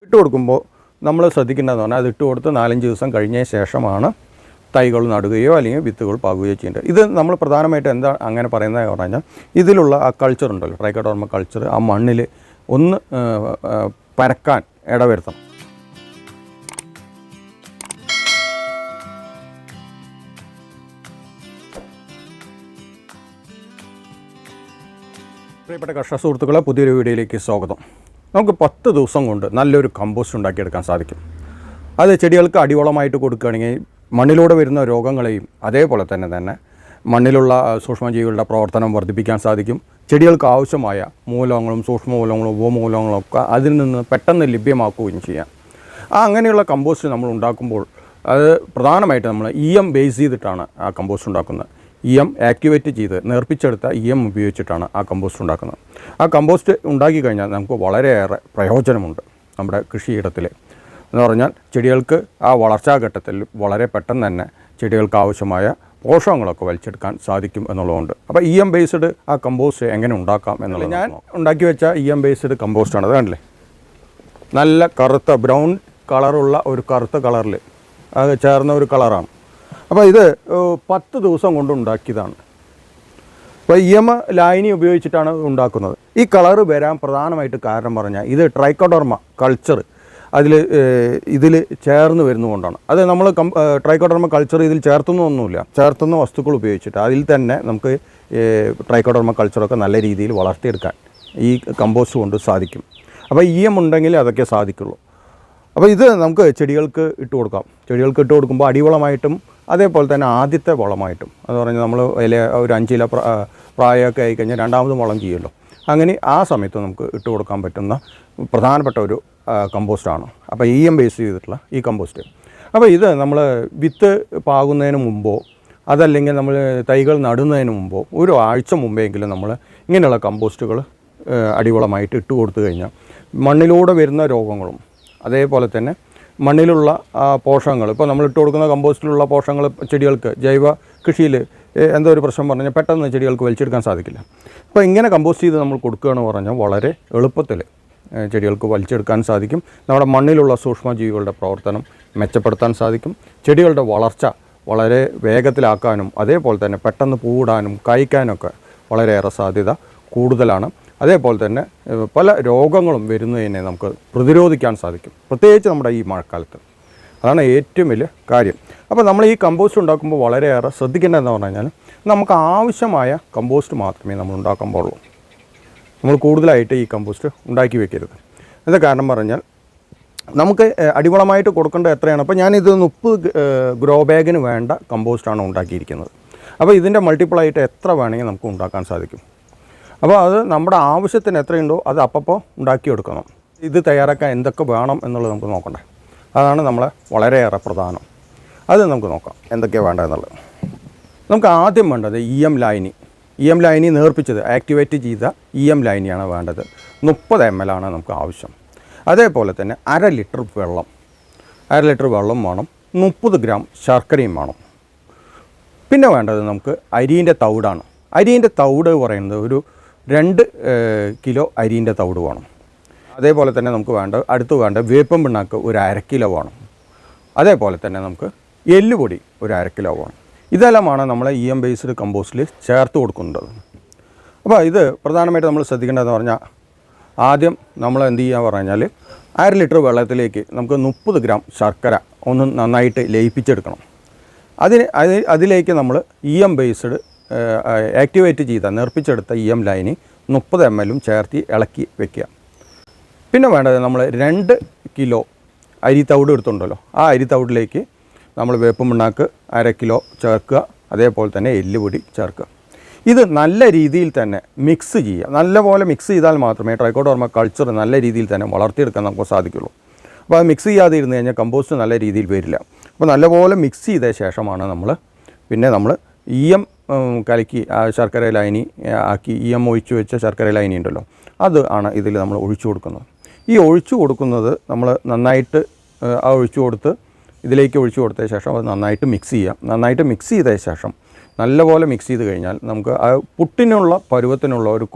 ഇട്ട് കൊടുക്കുമ്പോൾ നമ്മൾ ശ്രദ്ധിക്കേണ്ടതെന്ന് പറഞ്ഞാൽ അത് ഇട്ട് കൊടുത്ത് 4-5 ദിവസം കഴിഞ്ഞ ശേഷമാണ് തൈകൾ നടുകയോ അല്ലെങ്കിൽ വിത്തുകൾ പാകുകയോ ചെയ്യേണ്ടത്. ഇത് നമ്മൾ പ്രധാനമായിട്ട് എന്താ അങ്ങനെ പറയുന്നത് പറഞ്ഞാൽ ഇതിലുള്ള ആ കൾച്ചർ ഉണ്ടല്ലോ, ട്രൈക്കോഡർമ കൾച്ചർ ആ മണ്ണിൽ ഒന്ന് പരക്കാൻ ഇടവരുത്തണം. പ്രിയപ്പെട്ട കർഷക സുഹൃത്തുക്കളെ, പുതിയൊരു വീഡിയോയിലേക്ക് സ്വാഗതം. നമുക്ക് 10 ദിവസം കൊണ്ട് നല്ലൊരു കമ്പോസ്റ്റ് ഉണ്ടാക്കിയെടുക്കാൻ സാധിക്കും. അത് ചെടികൾക്ക് അടിവളമായിട്ട് കൊടുക്കുകയാണെങ്കിൽ മണ്ണിലൂടെ വരുന്ന രോഗങ്ങളെയും അതേപോലെ തന്നെ മണ്ണിലുള്ള സൂക്ഷ്മജീവികളുടെ പ്രവർത്തനം വർദ്ധിപ്പിക്കാൻ സാധിക്കും. ചെടികൾക്ക് ആവശ്യമായ മൂലകങ്ങളും സൂക്ഷ്മമൂലകങ്ങളും ഉപമൂലകങ്ങളും ഒക്കെ അതിൽ നിന്ന് പെട്ടെന്ന് ലഭ്യമാക്കുകയും ചെയ്യാം. അങ്ങനെയുള്ള കമ്പോസ്റ്റ് നമ്മൾ ഉണ്ടാക്കുമ്പോൾ അത് പ്രധാനമായിട്ട് നമ്മൾ EM ബേസ് ചെയ്തിട്ടാണ് ആ കമ്പോസ്റ്റ് ഉണ്ടാക്കുന്നത്. EM ആക്ടിവേറ്റ് ചെയ്ത് നേർപ്പിച്ചെടുത്ത EM ഉപയോഗിച്ചിട്ടാണ് ആ കമ്പോസ്റ്റ് ഉണ്ടാക്കുന്നത്. ആ കമ്പോസ്റ്റ് ഉണ്ടാക്കി കഴിഞ്ഞാൽ നമുക്ക് വളരെയേറെ പ്രയോജനമുണ്ട് നമ്മുടെ കൃഷിയിടത്തിൽ. എന്ന് പറഞ്ഞാൽ ചെടികൾക്ക് ആ വളർച്ചാഘട്ടത്തിൽ വളരെ പെട്ടെന്ന് തന്നെ ചെടികൾക്ക് ആവശ്യമായ പോഷകങ്ങളൊക്കെ വലിച്ചെടുക്കാൻ സാധിക്കും എന്നുള്ളതുകൊണ്ട്. അപ്പോൾ EM ബേസ്ഡ് ആ കമ്പോസ്റ്റ് എങ്ങനെ ഉണ്ടാക്കാം എന്നുള്ളത് ഞാൻ ഉണ്ടാക്കി വെച്ച EM ബേസ്ഡ് കമ്പോസ്റ്റാണ്. അത് കണ്ടില്ലേ, നല്ല കറുത്ത ബ്രൗൺ കളറുള്ള ഒരു കറുത്ത കളറിൽ അത് ചേർന്ന ഒരു കളറാണ്. അപ്പോൾ ഇത് 10 ദിവസം കൊണ്ട് ഉണ്ടാക്കിയതാണ്. അപ്പോൾ EM ലായനി ഉപയോഗിച്ചിട്ടാണ് ഉണ്ടാക്കുന്നത്. ഈ കളറ് വരാൻ പ്രധാനമായിട്ട് കാരണം പറഞ്ഞാൽ ഇത് ട്രൈക്കോഡർമ കൾച്ചർ ഇതിൽ ചേർന്ന് വരുന്നതുകൊണ്ടാണ്. അത് നമ്മൾ ട്രൈക്കോഡർമ കൾച്ചർ ഇതിൽ ചേർത്തുന്നൊന്നുമില്ല, ചേർത്തുന്ന വസ്തുക്കൾ ഉപയോഗിച്ചിട്ട് അതിൽ തന്നെ നമുക്ക് ട്രൈക്കോഡർമ കൾച്ചറൊക്കെ നല്ല രീതിയിൽ വളർത്തിയെടുക്കാൻ ഈ കമ്പോസ്റ്റ് കൊണ്ട് സാധിക്കും. അപ്പോൾ EM ഉണ്ടെങ്കിൽ അതൊക്കെ സാധിക്കുള്ളൂ. അപ്പോൾ ഇത് നമുക്ക് ചെടികൾക്ക് ഇട്ട് കൊടുക്കാം. ചെടികൾക്ക് ഇട്ട് കൊടുക്കുമ്പോൾ അടിവളമായിട്ടും അതേപോലെ തന്നെ ആദ്യത്തെ വളമായിട്ടും, എന്ന് പറഞ്ഞാൽ നമ്മൾ ഒരു 5 ഇല പ്രായമൊക്കെ ആയിക്കഴിഞ്ഞാൽ രണ്ടാമതും വളം ചെയ്യുമല്ലോ, അങ്ങനെ ആ സമയത്ത് നമുക്ക് ഇട്ട് കൊടുക്കാൻ പറ്റുന്ന പ്രധാനപ്പെട്ട ഒരു കമ്പോസ്റ്റാണ്. അപ്പോൾ EM ബേസ് ചെയ്തിട്ടുള്ള ഈ കമ്പോസ്റ്റ്. അപ്പോൾ ഇത് നമ്മൾ വിത്ത് പാകുന്നതിന് മുമ്പോ അതല്ലെങ്കിൽ നമ്മൾ തൈകൾ നടുന്നതിന് മുമ്പോ ഒരു ആഴ്ച മുമ്പെങ്കിലും നമ്മൾ ഇങ്ങനെയുള്ള കമ്പോസ്റ്റുകൾ അടിവളമായിട്ട് ഇട്ട് കൊടുത്തു കഴിഞ്ഞാൽ മണ്ണിലൂടെ വരുന്ന രോഗങ്ങളും അതേപോലെ തന്നെ മണ്ണിലുള്ള പോഷകങ്ങൾ, ഇപ്പോൾ നമ്മൾ ഇട്ട് കൊടുക്കുന്ന കമ്പോസ്റ്റിലുള്ള പോഷകങ്ങൾ ചെടികൾക്ക് ജൈവ കൃഷിയിൽ എന്തോ ഒരു പ്രശ്നം പറഞ്ഞാൽ പെട്ടെന്ന് ചെടികൾക്ക് വലിച്ചെടുക്കാൻ സാധിക്കില്ല. അപ്പോൾ ഇങ്ങനെ കമ്പോസ്റ്റ് ചെയ്ത് നമ്മൾ കൊടുക്കുകയെന്ന് പറഞ്ഞാൽ വളരെ എളുപ്പത്തിൽ ചെടികൾക്ക് വലിച്ചെടുക്കാൻ സാധിക്കും. നമ്മുടെ മണ്ണിലുള്ള സൂക്ഷ്മജീവികളുടെ പ്രവർത്തനം മെച്ചപ്പെടുത്താൻ സാധിക്കും. ചെടികളുടെ വളർച്ച വളരെ വേഗത്തിലാക്കാനും അതേപോലെ തന്നെ പെട്ടെന്ന് പൂവിടാനും കായ്ക്കാനൊക്കെ വളരെയേറെ സാധ്യത കൂടുതലാണ്. അതേപോലെ തന്നെ പല രോഗങ്ങളും വരുന്നതിനെ നമുക്ക് പ്രതിരോധിക്കാൻ സാധിക്കും, പ്രത്യേകിച്ച് നമ്മുടെ ഈ മഴക്കാലത്ത്. അതാണ് ഏറ്റവും വലിയ കാര്യം. അപ്പോൾ നമ്മൾ ഈ കമ്പോസ്റ്റ് ഉണ്ടാക്കുമ്പോൾ വളരെയേറെ ശ്രദ്ധിക്കേണ്ടതെന്ന് പറഞ്ഞു കഴിഞ്ഞാൽ നമുക്ക് ആവശ്യമായ കമ്പോസ്റ്റ് മാത്രമേ നമ്മൾ ഉണ്ടാക്കാൻ പാടുള്ളൂ. നമ്മൾ കൂടുതലായിട്ട് ഈ കമ്പോസ്റ്റ് ഉണ്ടാക്കി വെക്കരുത്. എന്താ കാരണം പറഞ്ഞാൽ നമുക്ക് അടിവളമായിട്ട് കൊടുക്കേണ്ടത് എത്രയാണ്? അപ്പോൾ ഞാനിത് 30 ഗ്രോ ബാഗിന് വേണ്ട കമ്പോസ്റ്റാണ് ഉണ്ടാക്കിയിരിക്കുന്നത്. അപ്പോൾ ഇതിൻ്റെ മൾട്ടിപ്പിളായിട്ട് എത്ര വേണമെങ്കിൽ നമുക്ക് ഉണ്ടാക്കാൻ സാധിക്കും. അപ്പോൾ അത് നമ്മുടെ ആവശ്യത്തിന് എത്രയുണ്ടോ അത് അപ്പോൾ ഉണ്ടാക്കിയെടുക്കണം. ഇത് തയ്യാറാക്കാൻ എന്തൊക്കെ വേണം എന്നുള്ളത് നമുക്ക് നോക്കണ്ടേ. അതാണ് നമ്മളെ വളരെയേറെ പ്രധാനം. അത് നമുക്ക് നോക്കാം എന്തൊക്കെയാണ് വേണ്ടതെന്നുള്ളത്. നമുക്ക് ആദ്യം വേണ്ടത് EM ലായനി നേർപ്പിച്ചത് ആക്ടിവേറ്റ് ചെയ്ത EM ലായനിയാണ് വേണ്ടത്. 30 ml ആണ് നമുക്ക് ആവശ്യം. അതേപോലെ തന്നെ 1/2 ലിറ്റർ വെള്ളം വേണം. 30 ഗ്രാം ശർക്കരയും വേണം. പിന്നെ വേണ്ടത് നമുക്ക് അരീൻ്റെ തവിടാണ്. അരീൻ്റെ തവിട് പറയുന്നത് ഒരു 2 കിലോ അരീൻ്റെ തവിട് വേണം. അതേപോലെ തന്നെ നമുക്ക് അടുത്ത് വേണ്ട വേപ്പൻ പിണ്ണാക്ക് ഒരു 1/2 കിലോ വേണം. അതേപോലെ തന്നെ നമുക്ക് എല്ലുപൊടി ഒരു 1/2 കിലോ വേണം. ഇതെല്ലാമാണ് നമ്മൾ EM ബേസ്ഡ് കമ്പോസ്റ്റിൽ ചേർത്ത് കൊടുക്കുന്നത്. അപ്പോൾ ഇത് പ്രധാനമായിട്ട് നമ്മൾ ശ്രദ്ധിക്കേണ്ടതെന്ന് പറഞ്ഞാൽ ആദ്യം നമ്മൾ എന്ത് ചെയ്യുക പറഞ്ഞാൽ 1/2 ലിറ്റർ വെള്ളത്തിലേക്ക് നമുക്ക് 30 ഗ്രാം ശർക്കര ഒന്ന് നന്നായിട്ട് ലയിപ്പിച്ചെടുക്കണം. അതിലേക്ക് നമ്മൾ EM ബേസ്ഡ് ആക്ടിവേറ്റ് ചെയ്ത നേർപ്പിച്ചെടുത്ത EM ലായനി 30 ml ചേർത്ത് ഇളക്കി വെക്കുക. പിന്നെ വേണ്ടത് നമ്മൾ 2 കിലോ അരിത്തവിട് എടുത്തുണ്ടല്ലോ, ആ അരിത്തവിടിലേക്ക് നമ്മൾ വേപ്പൻ പിണ്ണാക്ക് 1/2 കിലോ ചേർക്കുക. അതേപോലെ തന്നെ എല്ലുപൊടി ചേർക്കുക. ഇത് നല്ല രീതിയിൽ തന്നെ മിക്സ് ചെയ്യുക. നല്ലപോലെ മിക്സ് ചെയ്താൽ മാത്രമേ ട്രൈക്കോഡർമ കൾച്ചർ നല്ല രീതിയിൽ തന്നെ വളർത്തിയെടുക്കാൻ നമുക്ക് സാധിക്കുള്ളൂ. അപ്പോൾ അത് മിക്സ് ചെയ്യാതെ ഇരുന്ന് കഴിഞ്ഞാൽ കമ്പോസ്റ്റ് നല്ല രീതിയിൽ വരില്ല. അപ്പോൾ നല്ലപോലെ മിക്സ് ചെയ്ത ശേഷമാണ് നമ്മൾ EM കലക്കി ആ ശർക്കര ലായനി ആക്കി EM ഒഴിച്ചു വെച്ച ശർക്കര ലായനി ഉണ്ടല്ലോ, അത് ആണ് ഇതിൽ നമ്മൾ ഒഴിച്ചു കൊടുക്കുന്നത്. ഈ ഒഴിച്ചു കൊടുക്കുന്നത് നമ്മൾ നന്നായിട്ട് ഇതിലേക്ക് ഒഴിച്ചു കൊടുത്ത ശേഷം അത് നന്നായിട്ട് മിക്സ് ചെയ്യാം. നന്നായിട്ട് മിക്സ് ചെയ്ത ശേഷം നല്ലപോലെ മിക്സ് ചെയ്ത് കഴിഞ്ഞാൽ നമുക്ക് ആ പുട്ടിനുള്ള പരുവത്തിനുള്ള ഒരു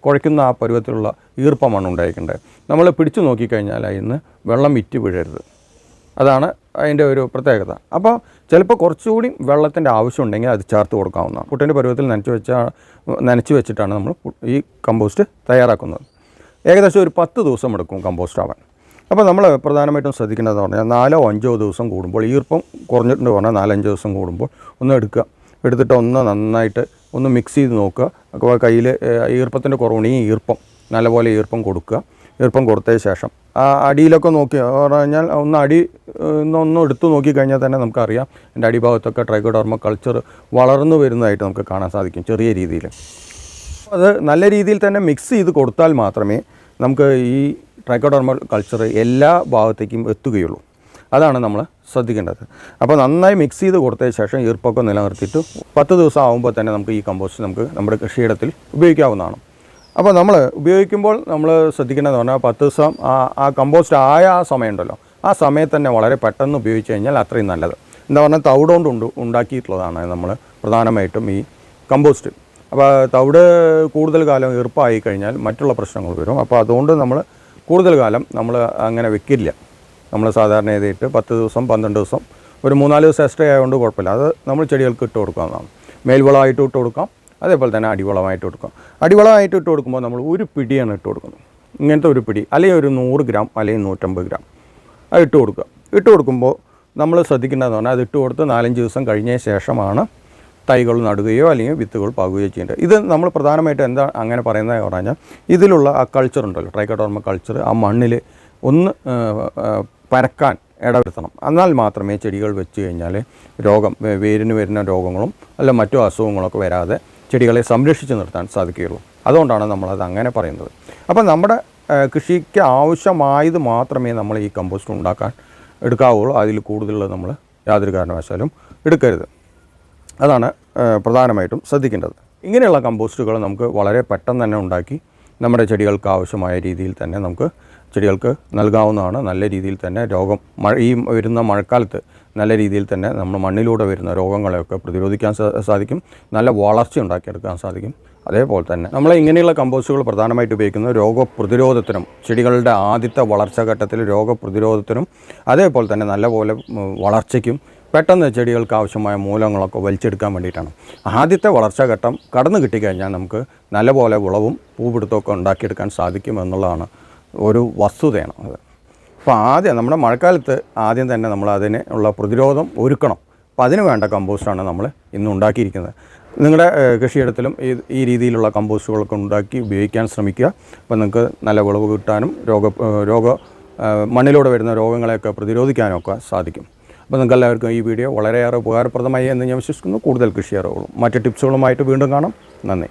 കുഴയ്ക്കുന്ന ആ പരുവത്തിലുള്ള ഈർപ്പമാണ് ഉണ്ടായിരിക്കേണ്ടത്. നമ്മൾ പിടിച്ചു നോക്കിക്കഴിഞ്ഞാൽ അതിന് വെള്ളം വിറ്റ് വീഴരുത്. അതാണ് അതിൻ്റെ ഒരു പ്രത്യേകത. അപ്പോൾ ചിലപ്പോൾ കുറച്ചുകൂടി വെള്ളത്തിൻ്റെ ആവശ്യമുണ്ടെങ്കിൽ അത് ചേർത്ത് കൊടുക്കാവുന്നതാണ്. പുട്ടിൻ്റെ പരുവത്തിൽ നനച്ച് വെച്ചിട്ടാണ് നമ്മൾ ഈ കമ്പോസ്റ്റ് തയ്യാറാക്കുന്നത്. ഏകദേശം ഒരു 10 ദിവസം എടുക്കും കമ്പോസ്റ്റ് ആവാൻ. അപ്പോൾ നമ്മൾ പ്രധാനമായിട്ടും ശ്രദ്ധിക്കേണ്ടതെന്ന് പറഞ്ഞാൽ 4-5 ദിവസം കൂടുമ്പോൾ, ഈർപ്പം കുറഞ്ഞിട്ടുണ്ട് പറഞ്ഞാൽ 4-5 ദിവസം കൂടുമ്പോൾ ഒന്ന് എടുത്തിട്ട് ഒന്ന് നന്നായിട്ട് ഒന്ന് മിക്സ് ചെയ്ത് നോക്കുക. അപ്പോൾ കയ്യിൽ ഈർപ്പത്തിൻ്റെ കുറവുണ്ടെങ്കിൽ ഈർപ്പം നല്ലപോലെ ഈർപ്പം കൊടുക്കുക. ഈർപ്പം കൊടുത്തതിന് ശേഷം ആ അടിയിലൊക്കെ നോക്കി പറഞ്ഞാൽ ഒന്ന് എടുത്തു നോക്കിക്കഴിഞ്ഞാൽ തന്നെ നമുക്കറിയാം എൻ്റെ അടിഭാഗത്തൊക്കെ ട്രൈക്കോഡെർമ കൾച്ചർ വളർന്നു വരുന്നതായിട്ട് നമുക്ക് കാണാൻ സാധിക്കും ചെറിയ രീതിയിൽ. അത് നല്ല രീതിയിൽ തന്നെ മിക്സ് ചെയ്ത് കൊടുത്താൽ മാത്രമേ നമുക്ക് ഈ ട്രൈക്കോഡെർമ കൾച്ചർ എല്ലാ ഭാഗത്തേക്കും എത്തുകയുള്ളൂ. അതാണ് നമ്മൾ ശ്രദ്ധിക്കേണ്ടത്. അപ്പോൾ നന്നായി മിക്സ് ചെയ്ത് കൊടുത്തതിന് ശേഷം ഈർപ്പൊക്കെ നിലനിർത്തിയിട്ട് 10 ദിവസം ആകുമ്പോൾ തന്നെ നമുക്ക് ഈ കമ്പോസ്റ്റ് നമുക്ക് നമ്മുടെ കൃഷിയിടത്തിൽ ഉപയോഗിക്കാവുന്നതാണ്. അപ്പോൾ നമ്മൾ ഉപയോഗിക്കുമ്പോൾ നമ്മൾ ശ്രദ്ധിക്കേണ്ടതെന്ന് പറഞ്ഞാൽ 10 ദിവസം ആ കമ്പോസ്റ്റ് ആയ ആ സമയമുണ്ടല്ലോ, ആ സമയത്ത് തന്നെ വളരെ പെട്ടെന്ന് ഉപയോഗിച്ച് കഴിഞ്ഞാൽ അത്രയും നല്ലത്. എന്താ പറഞ്ഞാൽ തവിടുകൊണ്ട് ഉണ്ടാക്കിയിട്ടുള്ളതാണ് നമ്മൾ പ്രധാനമായിട്ടും ഈ കമ്പോസ്റ്റ്. അപ്പോൾ തവിട് കൂടുതൽ കാലം ഈർപ്പമായി കഴിഞ്ഞാൽ മറ്റുള്ള പ്രശ്നങ്ങൾ വരും. അപ്പോൾ അതുകൊണ്ട് നമ്മൾ കൂടുതൽ കാലം നമ്മൾ അങ്ങനെ വെക്കില്ല. നമ്മൾ സാധാരണ ചെയ്തിട്ട് 10 ദിവസം 12 ദിവസം ഒരു 3-4 ദിവസം എക്സ്ട്രാ ആയതുകൊണ്ട് കുഴപ്പമില്ല. അത് നമ്മൾ ചെടികൾക്ക് ഇട്ട് കൊടുക്കാവുന്നതാണ്. മേൽവളമായിട്ട് ഇട്ട് കൊടുക്കാം, അതേപോലെ തന്നെ അടിവളമായിട്ട് കൊടുക്കാം. അടിവളമായിട്ട് ഇട്ട് കൊടുക്കുമ്പോൾ നമ്മൾ ഒരു പിടിയാണ് ഇട്ട് കൊടുക്കുന്നത്. ഇങ്ങനത്തെ ഒരു പിടി, അല്ലെങ്കിൽ ഒരു 100 ഗ്രാം അല്ലെങ്കിൽ 150 ഗ്രാം അത് ഇട്ട് കൊടുക്കുക. ഇട്ട് കൊടുക്കുമ്പോൾ നമ്മൾ ശ്രദ്ധിക്കേണ്ടതെന്ന് പറഞ്ഞാൽ അത് ഇട്ട് കൊടുത്ത് 4-5 ദിവസം കഴിഞ്ഞ ശേഷമാണ് തൈകൾ നടുകയോ അല്ലെങ്കിൽ വിത്തുകൾ പാകുകയോ ചെയ്യേണ്ടത്. ഇത് നമ്മൾ പ്രധാനമായിട്ട് എന്താ അങ്ങനെ പറയുന്നത് പറഞ്ഞാൽ ഇതിലുള്ള ആ കൾച്ചർ ഉണ്ടല്ലോ, ട്രൈക്കോഡെർമ കൾച്ചർ ആ മണ്ണിൽ ഒന്ന് പരക്കാൻ ഇടവരുത്തണം. എന്നാൽ മാത്രമേ ചെടികൾ വെച്ച് കഴിഞ്ഞാൽ വേരിന് വരുന്ന രോഗങ്ങളും അല്ല മറ്റു അസുഖങ്ങളൊക്കെ വരാതെ ചെടികളെ സംരക്ഷിച്ച് നിർത്താൻ സാധിക്കുകയുള്ളൂ. അതുകൊണ്ടാണ് നമ്മളത് അങ്ങനെ പറയുന്നത്. അപ്പോൾ നമ്മുടെ കൃഷിക്ക് ആവശ്യമായത് മാത്രമേ നമ്മൾ ഈ കമ്പോസ്റ്റ് എടുക്കാവുള്ളൂ. അതിൽ കൂടുതൽ നമ്മൾ യാതൊരു കാരണവശാലും എടുക്കരുത്. അതാണ് പ്രധാനമായിട്ടും ശ്രദ്ധിക്കേണ്ടത്. ഇങ്ങനെയുള്ള കമ്പോസ്റ്റുകൾ നമുക്ക് വളരെ പെട്ടെന്ന് തന്നെ ഉണ്ടാക്കി നമ്മുടെ ചെടികൾക്ക് ആവശ്യമായ രീതിയിൽ തന്നെ നമുക്ക് ചെടികൾക്ക് നൽകാവുന്നതാണ്. നല്ല രീതിയിൽ തന്നെ ഈ വരുന്ന മഴക്കാലത്ത് നല്ല രീതിയിൽ തന്നെ നമ്മൾ മണ്ണിലൂടെ വരുന്ന രോഗങ്ങളെയൊക്കെ പ്രതിരോധിക്കാൻ സാധിക്കും. നല്ല വളർച്ച ഉണ്ടാക്കിയെടുക്കാൻ സാധിക്കും. അതേപോലെ തന്നെ നമ്മൾ ഇങ്ങനെയുള്ള കമ്പോസ്റ്റുകൾ പ്രധാനമായിട്ട് ഉപയോഗിക്കുന്നത് രോഗപ്രതിരോധത്തിനും, ചെടികളുടെ ആദ്യത്തെ വളർച്ചാ ഘട്ടത്തിൽ രോഗപ്രതിരോധത്തിനും അതേപോലെ തന്നെ നല്ലപോലെ വളർച്ചയ്ക്കും പെട്ടെന്ന് ചെടികൾക്ക് ആവശ്യമായ മൂലങ്ങളൊക്കെ വലിച്ചെടുക്കാൻ വേണ്ടിയിട്ടാണ്. ആദ്യത്തെ വളർച്ചാ ഘട്ടം കടന്നു കിട്ടിക്കഴിഞ്ഞാൽ നമുക്ക് നല്ലപോലെ വിളവും പൂപിടുത്തമൊക്കെ ഉണ്ടാക്കിയെടുക്കാൻ സാധിക്കുമെന്നുള്ളതാണ് ഒരു വസ്തുതയാണ് അത്. അപ്പോൾ നമ്മുടെ മഴക്കാലത്ത് ആദ്യം തന്നെ നമ്മൾ അതിനുള്ള പ്രതിരോധം ഒരുക്കണം. അപ്പോൾ അതിന് വേണ്ട കമ്പോസ്റ്റാണ് നമ്മൾ ഇന്ന് ഉണ്ടാക്കിയിരിക്കുന്നത്. നിങ്ങളുടെ കൃഷിയിടത്തിലും ഈ രീതിയിലുള്ള കമ്പോസ്റ്റുകളൊക്കെ ഉണ്ടാക്കി ഉപയോഗിക്കാൻ ശ്രമിക്കുക. അപ്പോൾ നിങ്ങൾക്ക് നല്ല വിളവ് കിട്ടാനും മണ്ണിലൂടെ വരുന്ന രോഗങ്ങളെയൊക്കെ പ്രതിരോധിക്കാനൊക്കെ സാധിക്കും. അപ്പോൾ നിങ്ങൾക്ക് എല്ലാവർക്കും ഈ വീഡിയോ വളരെയേറെ ഉപകാരപ്രദമായി എന്ന് ഞാൻ വിശ്വസിക്കുന്നു. കൂടുതൽ കൃഷി അറിവുകളും മറ്റ് ടിപ്സുകളുമായിട്ട് വീണ്ടും കാണാം. നന്ദി.